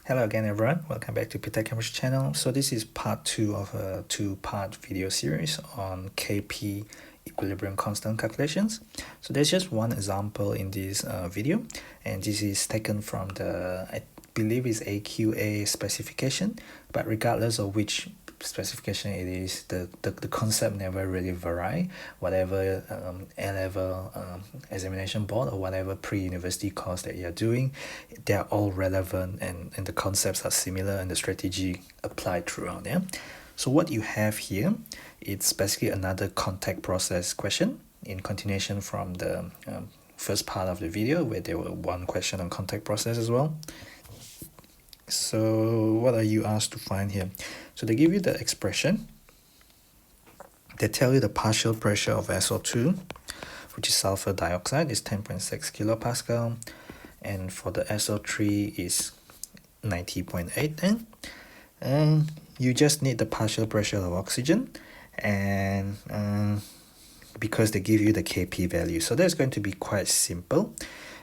Hello again everyone, welcome back to ptet.chemistry channel. So this is part 2 of a two-part video series on KP equilibrium constant calculations. So there's just one example in this video, and this is taken from the, I believe is AQA specification, but regardless of which specification it is, the concept never really vary. Whatever A-level examination board or whatever pre-university course that you're doing, they're all relevant, and the concepts are similar and the strategy applied throughout. Yeah. So what you have here, it's basically another contact process question in continuation from the first part of the video where there were one question on contact process as well. So what are you asked to find here? So they give you the expression. They tell you the partial pressure of SO2, which is sulfur dioxide, is 10.6 kilopascal, and for the SO3 is 90.8 then. And you just need the partial pressure of oxygen, and because they give you the Kp value. So that's going to be quite simple,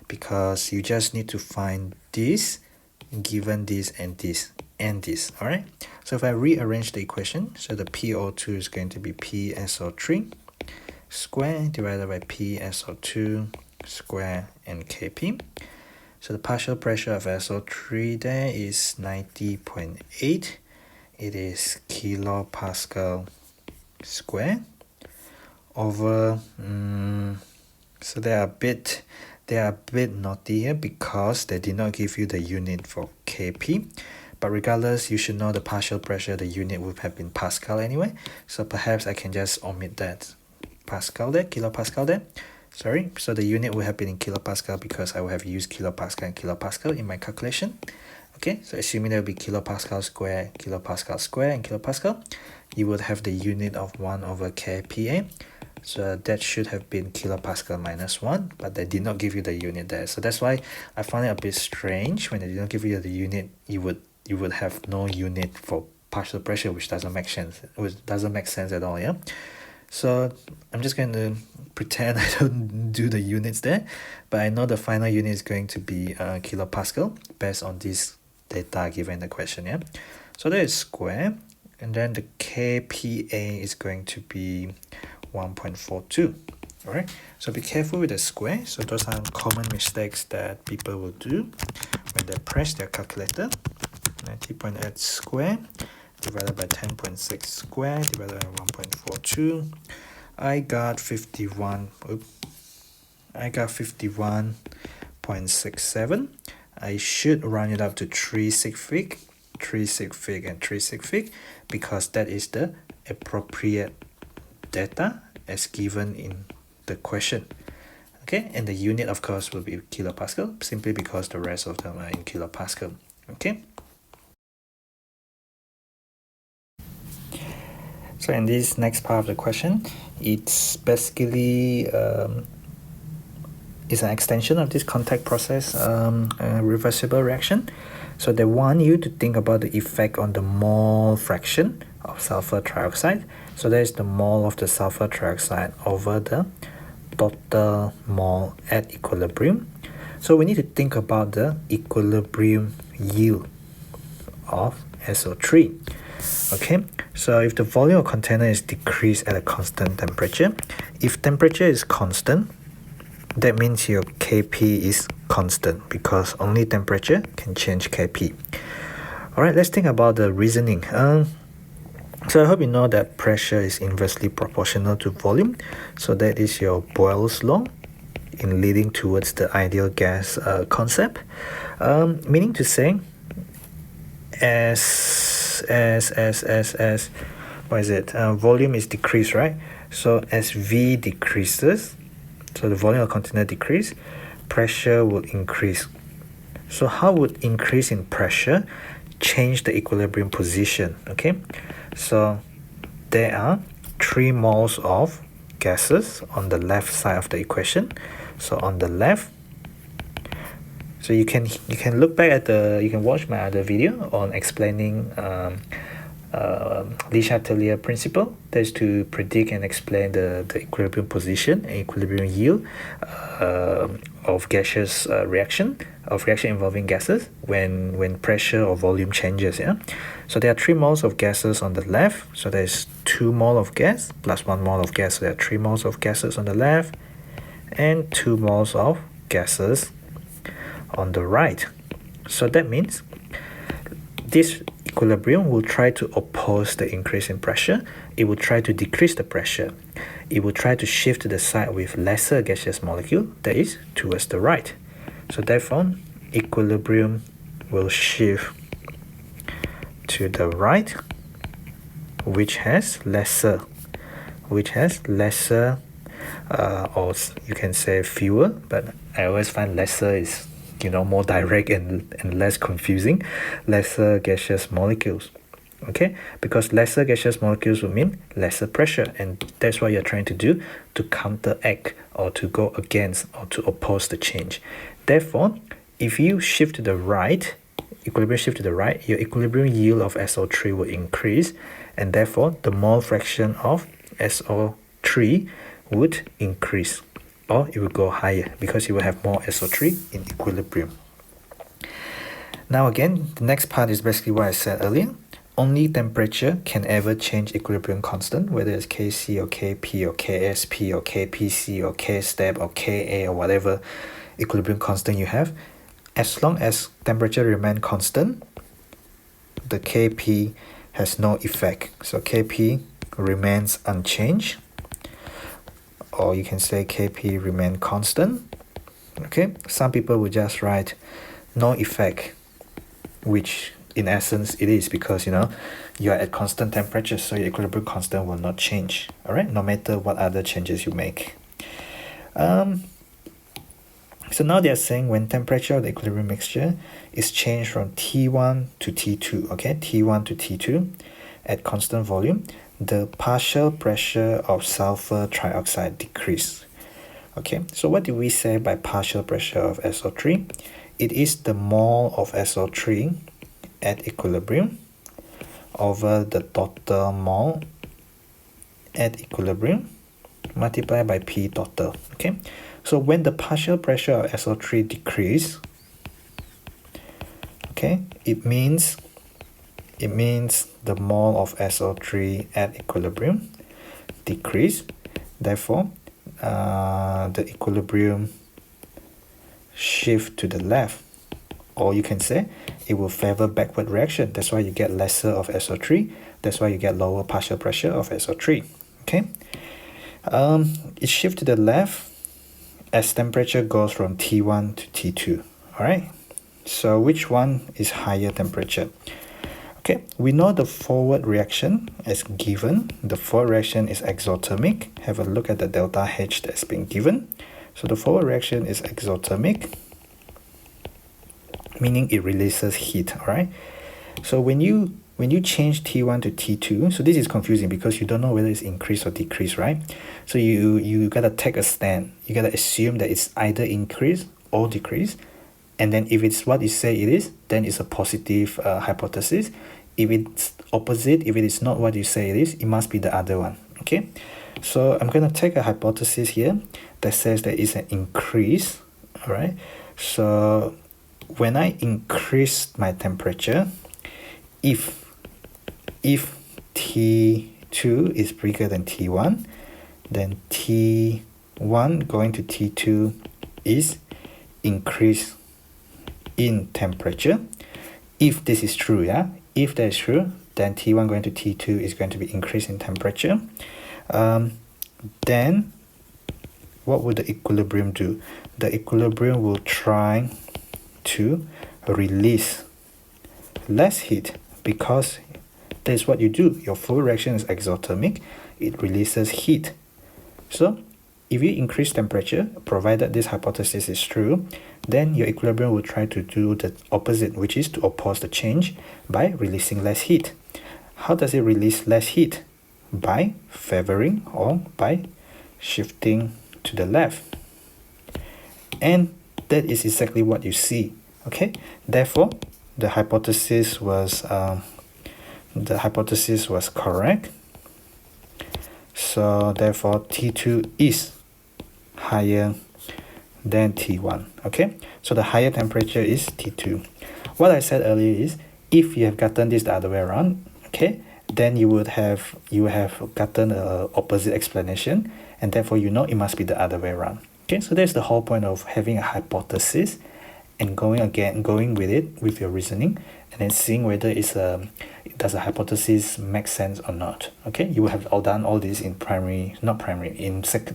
because you just need to find this given this and this and this. All right, so if I rearrange the equation, so the PO2 is going to be PSO3 square divided by PSO2 square and Kp. So the partial pressure of SO3 there is 90.8. It is kilopascal square over so they are a bit naughty here because they did not give you the unit for Kp, but regardless you should know the partial pressure, the unit would have been Pascal anyway, so perhaps I can just omit that Pascal there, kilopascal there, sorry. So the unit would have been in kilopascal because I would have used kilopascal and kilopascal in my calculation. Okay, so assuming there will be kilopascal square, and kilopascal, you would have the unit of 1 over Kpa. So that should have been kilopascal minus 1, but they did not give you the unit there. So that's why I find it a bit strange when they did not give you the unit. You would have no unit for partial pressure, which doesn't make sense. At all. Yeah. So I'm just going to pretend I don't do the units there, but I know the final unit is going to be kilopascal based on this data given in the question. Yeah. So that is square, and then the Kpa is going to be 1.42. All right, so be careful with the square. So those are common mistakes that people will do when they press their calculator. 90.8 square divided by 10.6 square divided by 1.42. I got 51.67. I should round it up to 3 sig fig, and 3 sig fig, because that is the appropriate data as given in the question. Okay, and the unit of course will be kilopascal, simply because the rest of them are in kilopascal. Okay, so in this next part of the question, it's basically is an extension of this contact process reversible reaction. So they want you to think about the effect on the mole fraction of sulfur trioxide. So that is the mole of the sulfur trioxide over the total mole at equilibrium. So we need to think about the equilibrium yield of SO3. Okay, so if the volume of container is decreased at a constant temperature, if temperature is constant, that means your Kp is constant, because only temperature can change Kp. All right, let's think about the reasoning. So I hope you know that pressure is inversely proportional to volume. So that is your Boyle's law in leading towards the ideal gas concept. Meaning to say, as what is it? Volume is decreased, right? So as V decreases, so the volume of container decrease, pressure will increase. So how would increase in pressure change the equilibrium position? Okay, so there are 3 moles of gases on the left side of the equation. So on the left, so you can look back at you can watch my other video on explaining Le Chatelier principle. That is to predict and explain the equilibrium position and equilibrium yield of gaseous reaction involving gases when pressure or volume changes. Yeah. So there are 3 moles of gases on the left. So there's 2 mole of gas plus 1 mole of gas. So there are 3 moles of gases on the left and 2 moles of gases on the right. So that means this equilibrium will try to oppose the increase in pressure. It will try to decrease the pressure. It will try to shift to the side with lesser gaseous molecule, that is, towards the right. So therefore, equilibrium will shift to the right, which has lesser, or you can say fewer, but I always find lesser is more direct and less confusing, lesser gaseous molecules. Okay, because lesser gaseous molecules will mean lesser pressure, and that's what you're trying to do, to counteract or to go against or to oppose the change. Therefore, if you shift to the right, equilibrium shift to the right, your equilibrium yield of SO3 will increase, and therefore the mole fraction of SO3 would increase, or it will go higher because you will have more SO3 in equilibrium. Now again, the next part is basically what I said earlier. Only temperature can ever change equilibrium constant, whether it's Kc or Kp or Ksp or Kpc or Kstep or Ka or whatever equilibrium constant you have. As long as temperature remains constant, the Kp has no effect. So Kp remains unchanged, or you can say Kp remain constant. Okay, some people will just write no effect, which in essence it is, because you are at constant temperature, so your equilibrium constant will not change, all right, no matter what other changes you make. So now they are saying when temperature of the equilibrium mixture is changed from T1 to T2, okay, T1 to T2 at constant volume, the partial pressure of sulfur trioxide decrease. Okay, so what do we say by partial pressure of SO3? It is the mole of SO3 at equilibrium over the total mole at equilibrium multiplied by P total. Okay, so when the partial pressure of SO3 decrease, okay, it means the mole of SO3 at equilibrium decrease. Therefore, the equilibrium shift to the left, or you can say it will favor backward reaction. That's why you get lesser of SO3. That's why you get lower partial pressure of SO3. Okay, it shifts to the left as temperature goes from T1 to T2. All right, so which one is higher temperature? Okay, we know the forward reaction is given. The forward reaction is exothermic. Have a look at the delta H that's been given. So the forward reaction is exothermic, meaning it releases heat. All right. So when you change T1 to T2, so this is confusing because you don't know whether it's increase or decrease, right? So you gotta take a stand. You gotta assume that it's either increase or decrease, and then if it's what you say it is, then it's a positive hypothesis. If it's opposite, if it is not what you say it is, it must be the other one. Okay, so I'm gonna take a hypothesis here that says there is an increase. All right, so when I increase my temperature, if T2 is bigger than T1, then T1 going to T2 is increase in temperature. If this is true, yeah, if that is true, then T1 going to T2 is going to be increase in temperature. Then what would the equilibrium do? The equilibrium will try to release less heat, because that's what you do. Your full reaction is exothermic. It releases heat. So if you increase temperature, provided this hypothesis is true, then your equilibrium will try to do the opposite, which is to oppose the change by releasing less heat. How does it release less heat? By favoring or by shifting to the left. And that is exactly what you see. Okay, therefore the hypothesis was the hypothesis was correct. So therefore T2 is higher than T1. Okay, so the higher temperature is T2. What I said earlier is, if you have gotten this the other way around, okay, then you have gotten a opposite explanation, and therefore you know it must be the other way around. Okay, so that's the whole point of having a hypothesis and going with it with your reasoning, and then seeing whether does a hypothesis make sense or not. Okay, you have done all this in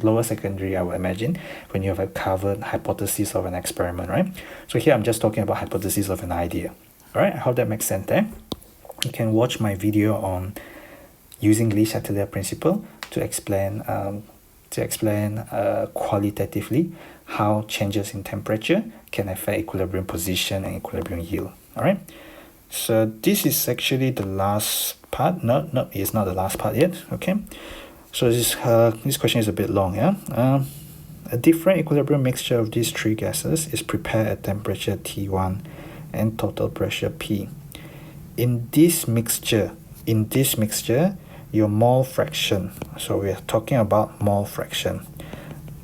lower secondary, I would imagine, when you have covered hypothesis of an experiment, right? So here I'm just talking about hypothesis of an idea. All right, I hope that makes sense there. You can watch my video on using Le-Chatelier principle to explain qualitatively how changes in temperature can affect equilibrium position and equilibrium yield. All right. So this is actually the last part. No, it's not the last part yet. Okay. So this question is a bit long. Yeah. A different equilibrium mixture of these three gases is prepared at temperature T1 and total pressure P. In this mixture, your mole fraction. So we are talking about mole fraction.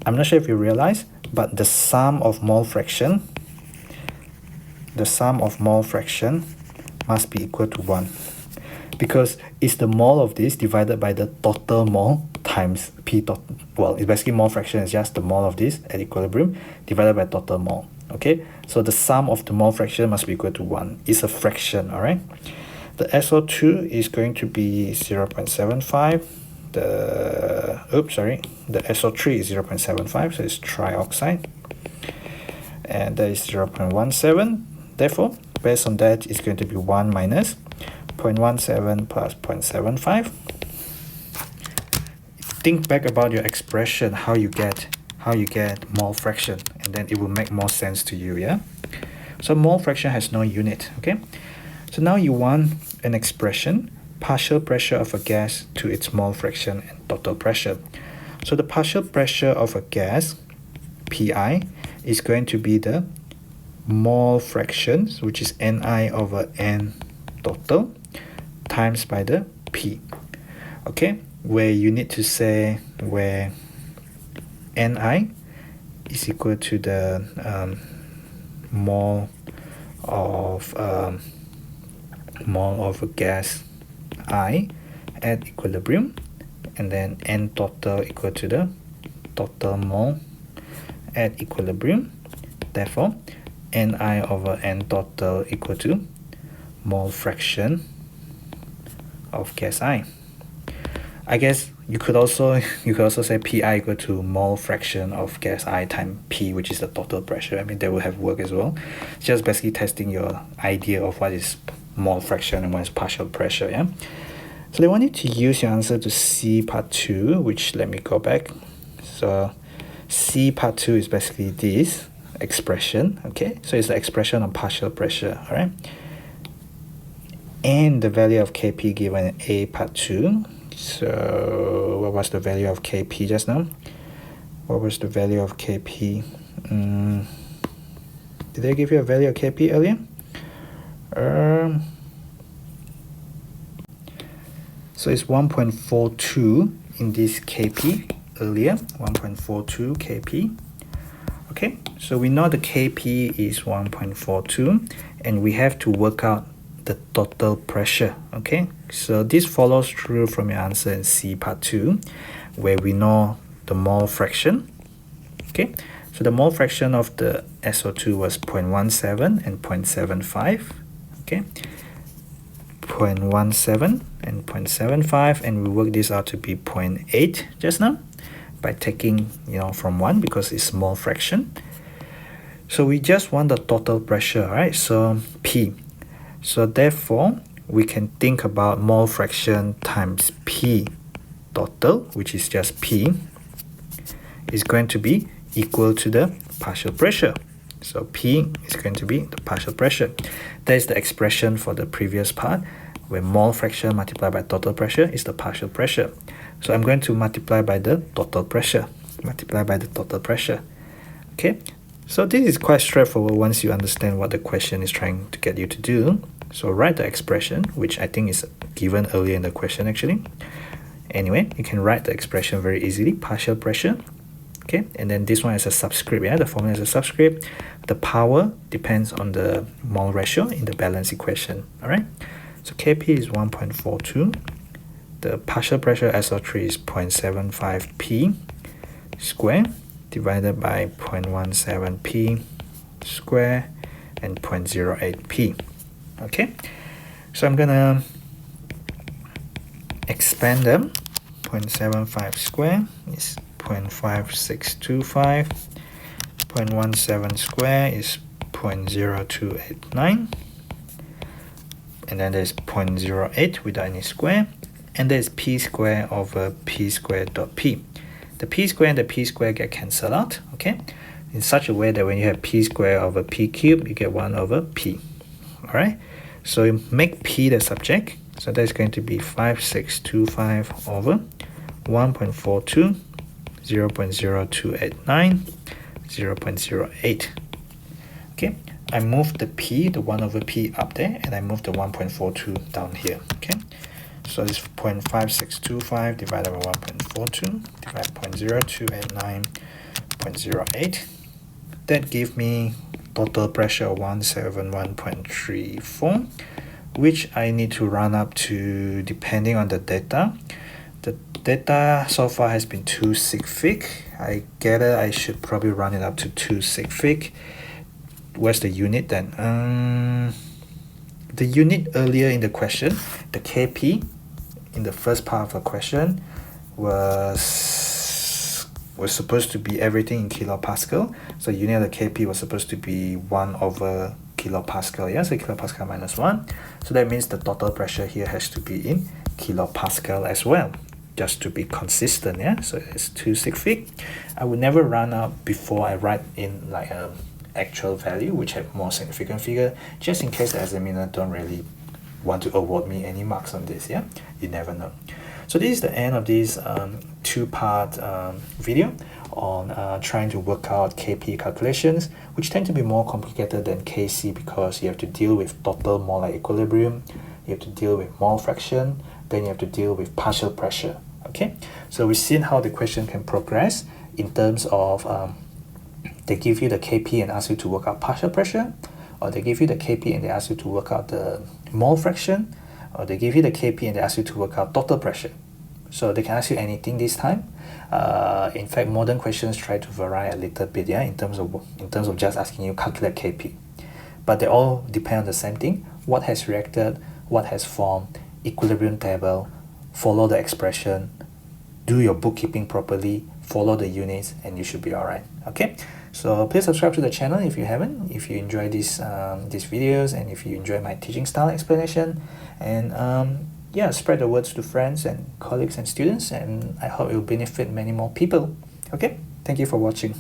I'm not sure if you realize, but the sum of mole fraction must be equal to 1, because it's the mole of this divided by the total mole times P total. Well, it's basically mole fraction is just the mole of this at equilibrium divided by total mole. Okay, so the sum of the mole fraction must be equal to 1. It's a fraction. All right, the SO2 is going to be 0.75. The SO3 is 0.75, so it's trioxide, and that is 0.17. Therefore, based on that, it's going to be 1 minus 0.17 plus 0.75. Think back about your expression, how you get mole fraction, and then it will make more sense to you. Yeah, so mole fraction has no unit. Okay, so now you want an expression, partial pressure of a gas to its mole fraction and total pressure. So the partial pressure of a gas, Pi, is going to be the mole fraction, which is Ni over N total, times by the P. Okay, where you need to say where Ni is equal to the mole of a gas I at equilibrium, and then N total equal to the total mole at equilibrium. Therefore, Ni over N total equal to mole fraction of gas I. I guess you could also say Pi equal to mole fraction of gas I times P, which is the total pressure. I mean, that would have worked as well. It's just basically testing your idea of what is mole fraction and what is partial pressure. Yeah. So they want you to use your answer to C part 2, which let me go back. So C part 2 is basically this expression. Okay, so it's the expression on partial pressure. All right, and the value of Kp given in A part 2. So what was the value of Kp just now? What was the value of Kp? Did they give you a value of Kp earlier? So it's 1.42 in this Kp earlier, 1.42 Kp. Okay, so we know the Kp is 1.42, and we have to work out the total pressure. Okay, so this follows through from your answer in C part 2, where we know the mole fraction. Okay, so the mole fraction of the SO2 was 0.17 and 0.75. Okay, 0.17 and 0.75, and we work this out to be 0.8 just now by taking from 1 because it's small fraction. So we just want the total pressure, right? So P. So therefore we can think about mole fraction times P total, which is just P, is going to be equal to the partial pressure. So P is going to be the partial pressure. That is the expression for the previous part, where mole fraction multiplied by total pressure is the partial pressure. So I'm going to multiply by the total pressure. Okay, so this is quite straightforward once you understand what the question is trying to get you to do. So write the expression, which I think is given earlier in the question actually. Anyway, you can write the expression very easily, partial pressure. Okay, and then this one is a subscript, yeah, the formula is a subscript. The power depends on the mole ratio in the balance equation, all right? So Kp is 1.42. The partial pressure SO3 is 0.75 P square divided by 0.17 P square and 0.08 P. Okay, so I'm gonna expand them. 0.75 square is 0.5625. 0.17 square is 0.0289. And then there's 0.08 without any square. And there's P square over P squared dot P. The P square and the P square get cancelled out, okay? In such a way that when you have P square over P cubed, you get 1 over P. Alright? So you make P the subject. So that's going to be 5625 over 1.42, 0.0289, 0.08. Okay, I moved the P, the 1 over P up there, and I moved the 1.42 down here. Okay, so it's 0.5625 divided by 1.42 divided by 0.0289, 0.08. That gives me total pressure of 171.34, which I need to run up to, depending on the data. The data so far has been 2 sig fig. I gather I should probably run it up to 2 sig fig. Where's the unit then? The unit earlier in the question, the Kp in the first part of the question was supposed to be everything in kilopascal. So unit of the Kp was supposed to be 1 over kilopascal, yeah, so kilopascal minus 1. So that means the total pressure here has to be in kilopascal as well, just to be consistent, yeah. So it's 2 sig fig. I would never run out before I write in like a actual value which have more significant figure, just in case the examiner don't really want to award me any marks on this, yeah. You never know. So this is the end of this two-part video on trying to work out Kp calculations, which tend to be more complicated than Kc because you have to deal with total molar equilibrium, you have to deal with mole fraction, then you have to deal with partial pressure. Okay, so we've seen how the question can progress in terms of they give you the Kp and ask you to work out partial pressure, or they give you the Kp and they ask you to work out the mole fraction, or they give you the Kp and they ask you to work out total pressure. So they can ask you anything this time. In fact, modern questions try to vary a little bit, yeah, in terms of just asking you calculate Kp. But they all depend on the same thing: what has reacted, what has formed, equilibrium table, follow the expression, do your bookkeeping properly, follow the units, and you should be alright. Okay, so please subscribe to the channel if you haven't, if you enjoy these videos, and if you enjoy my teaching style explanation, and yeah, spread the words to friends and colleagues and students, and I hope it will benefit many more people. Okay, thank you for watching.